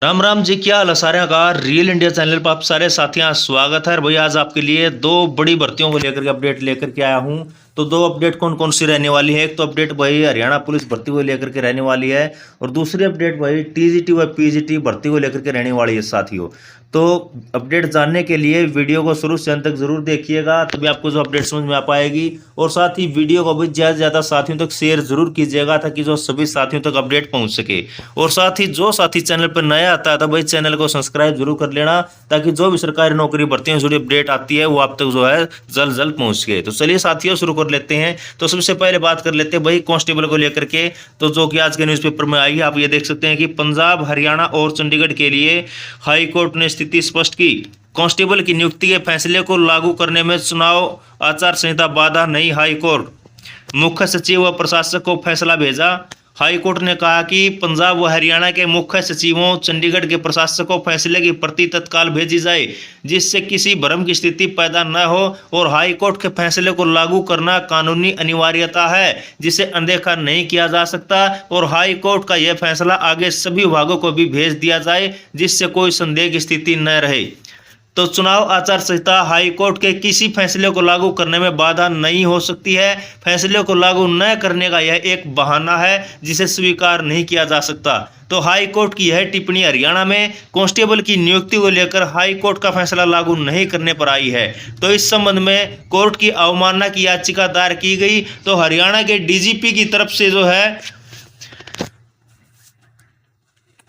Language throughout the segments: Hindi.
राम राम जी, क्या हाल है सारे का। रियल इंडिया चैनल पर आप सारे साथियों स्वागत है। और भैया आज आपके लिए दो बड़ी भर्तियों को लेकर के अपडेट लेकर के आया हूं। तो दो अपडेट कौन कौन सी रहने वाली है। एक तो अपडेट भाई हरियाणा पुलिस भर्ती को लेकर के रहने वाली है, और दूसरी अपडेट भाई टीजीटी व पीजीटी भर्ती को लेकर के रहने वाली है साथियों। तो अपडेट जानने के लिए वीडियो को शुरू से अंत तक जरूर देखिएगा, तभी आपको जो अपडेट समझ में आ पाएगी। और साथ ही वीडियो को भी ज़्यादा से ज़्यादा साथियों तक शेयर जरूर कीजिएगा, ताकि जो सभी साथियों तक अपडेट पहुंच सके। और साथ ही जो साथी चैनल पर नया आता है तो भाई चैनल को सब्सक्राइब जरूर कर लेना, ताकि जो भी सरकारी नौकरी भर्तियों से जुड़ी अपडेट आती है वो आप तक जो है जल्द जल्द पहुंच सके। तो चलिए साथियों शुरू कर लेते हैं। तो सबसे पहले बात कर लेते हैं भाई कांस्टेबल को लेकर के, तो जो कि आज के न्यूज़पेपर में आई है। आप ये देख सकते हैं कि पंजाब, हरियाणा और चंडीगढ़ के लिए हाई कोर्ट ने स्थिति स्पष्ट की। कांस्टेबल की नियुक्ति के फैसले को लागू करने में चुनाव आचार संहिता बाधा नहीं, हाई कोर्ट। मुख्य सचिव व प्रशासक को फैसला भेजा। हाई कोर्ट ने कहा कि पंजाब व हरियाणा के मुख्य सचिवों, चंडीगढ़ के प्रशासकों फैसले की प्रति तत्काल भेजी जाए, जिससे किसी भ्रम की स्थिति पैदा न हो। और हाई कोर्ट के फैसले को लागू करना कानूनी अनिवार्यता है, जिसे अनदेखा नहीं किया जा सकता। और हाई कोर्ट का यह फैसला आगे सभी विभागों को भी भेज दिया जाए, जिससे कोई संदेह की स्थिति न रहे। तो चुनाव आचार संहिता हाई कोर्ट के किसी फैसले को लागू करने में बाधा नहीं हो सकती है। फैसले को लागू न करने का यह एक बहाना है, जिसे स्वीकार नहीं किया जा सकता। तो हाई कोर्ट की यह टिप्पणी हरियाणा में कांस्टेबल की नियुक्ति को लेकर हाई कोर्ट का फैसला लागू नहीं करने पर आई है। तो इस संबंध में कोर्ट की अवमानना की याचिका दायर की गई। तो हरियाणा के डीजीपी की तरफ से जो है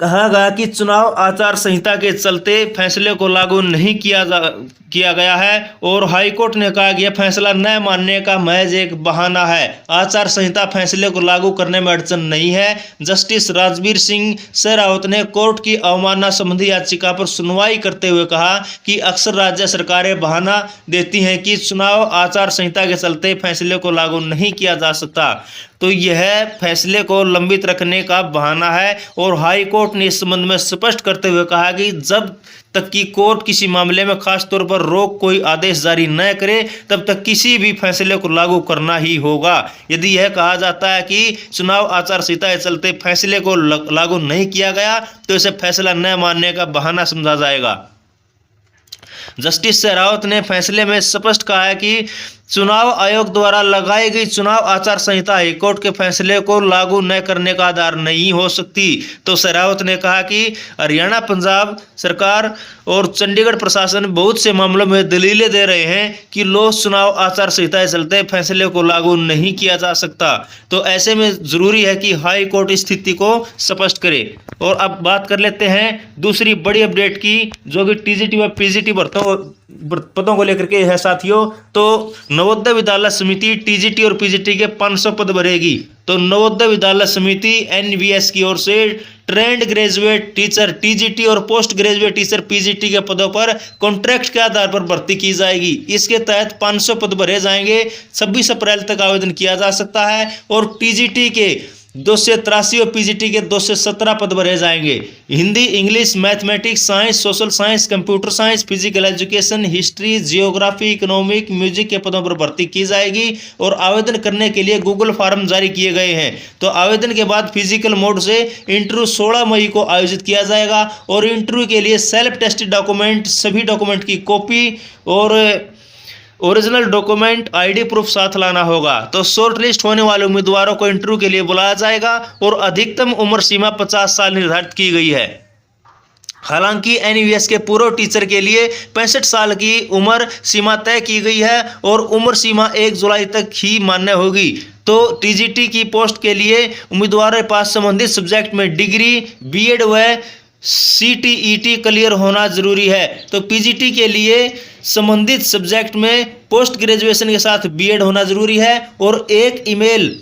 कहा गया कि चुनाव आचार संहिता के चलते फैसले को लागू नहीं किया गया है। और हाईकोर्ट ने कहा कि यह फैसला न मानने का महज एक बहाना है। आचार संहिता फैसले को लागू करने में अड़चन नहीं है। जस्टिस राजवीर सिंह शेरावत ने कोर्ट की अवमानना संबंधी याचिका पर सुनवाई करते हुए कहा कि अक्सर राज्य सरकारें बहाना देती हैं कि चुनाव आचार संहिता के चलते फैसले को लागू नहीं किया जा सकता। तो यह फैसले को लंबित रखने का बहाना है। और हाई कोर्ट ने इस संबंध में स्पष्ट करते हुए कहा कि जब तक कि कोर्ट किसी मामले में खास तौर पर रोक कोई आदेश जारी न करे, तब तक किसी भी फैसले को लागू करना ही होगा। यदि यह कहा जाता है कि चुनाव आचार संहिता के चलते फैसले को लागू नहीं किया गया, तो इसे फैसला न मानने का बहाना समझा जाएगा। जस्टिस शेरावत ने फैसले में स्पष्ट कहा है कि चुनाव आयोग द्वारा लगाई गई चुनाव आचार संहिता हाईकोर्ट के फैसले को लागू न करने का आधार नहीं हो सकती। तो शेरावत ने कहा कि हरियाणा, पंजाब सरकार और चंडीगढ़ प्रशासन बहुत से मामलों में दलीलें दे रहे हैं कि लोक चुनाव आचार संहिता के चलते फैसले को लागू नहीं किया जा सकता। तो ऐसे में जरूरी है कि हाई कोर्ट इस स्थिति को स्पष्ट करे। और अब बात कर लेते हैं दूसरी बड़ी अपडेट की, जो कि टीजीटी व पीजीटी पदों को लेकर के है साथियों। तो नवोदय विद्यालय समिति टीजीटी और पीजीटी के 500 पद भरेगी। तो नवोदय विद्यालय समिति एनवीएस की ओर से ट्रेंड ग्रेजुएट टीचर टीजीटी और पोस्ट ग्रेजुएट टीचर पीजीटी के पदों पर कॉन्ट्रैक्ट के आधार पर भर्ती की जाएगी। इसके तहत 500 पद भरे जाएंगे। 26 अप्रैल तक आवेदन किया जा सकता है। और टीजीटी के 283 और पीजीटी के 217 पद भरे जाएंगे। Hindi, English, mathematics, science, social science, computer science, physical education, history, geography, economic, music के पदों पर भर्ती की जाएगी। और आवेदन करने के लिए गूगल फॉर्म जारी किए गए हैं। तो आवेदन के बाद फिजिकल मोड से इंटरव्यू 16 मई को आयोजित किया जाएगा। और इंटरव्यू के लिए सेल्फ टेस्टेड डॉक्यूमेंट, सभी डॉक्यूमेंट की कॉपी और ओरिजिनल डॉक्यूमेंट, आईडी प्रूफ साथ लाना होगा। तो शॉर्ट लिस्ट होने वाले उम्मीदवारों को इंटरव्यू के लिए बुलाया जाएगा। और अधिकतम उम्र सीमा 50 साल निर्धारित की गई है। हालांकि एनवीएस के पूर्व टीचर के लिए 65 साल की उम्र सीमा तय की गई है। और उम्र सीमा 1 जुलाई तक ही मान्य होगी। तो टीजीटी की पोस्ट के लिए उम्मीदवारों के पास संबंधित सब्जेक्ट में डिग्री, बीएड व सीटीईटी क्लियर होना जरूरी है। तो पीजीटी के लिए संबंधित सब्जेक्ट में पोस्ट ग्रेजुएशन के साथ बीएड होना जरूरी है। और एक ईमेल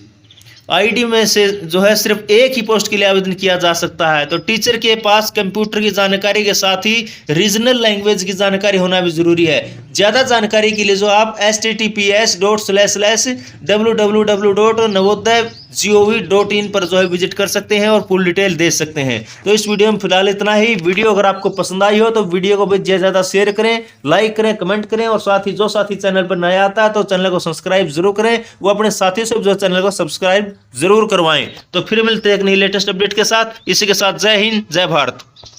आईडी में से जो है सिर्फ एक ही पोस्ट के लिए आवेदन किया जा सकता है। तो टीचर के पास कंप्यूटर की जानकारी के साथ ही रीजनल लैंग्वेज की जानकारी होना भी जरूरी है। ज़्यादा जानकारी के लिए जो आप https://www.navodaya.gov.in पर जो है विजिट कर सकते हैं और फुल डिटेल दे सकते हैं। तो इस वीडियो में फिलहाल इतना ही। वीडियो अगर आपको पसंद आई हो तो वीडियो को भी ज़्यादा शेयर करें, लाइक करें, कमेंट करें। और साथ ही जो साथी चैनल पर नया आता है तो चैनल को सब्सक्राइब जरूर करें। वो अपने साथियों से जो चैनल को सब्सक्राइब जरूर करवाएं। तो फिर मिलते हैं एक नई लेटेस्ट अपडेट के साथ। इसी के साथ जय हिंद, जय भारत।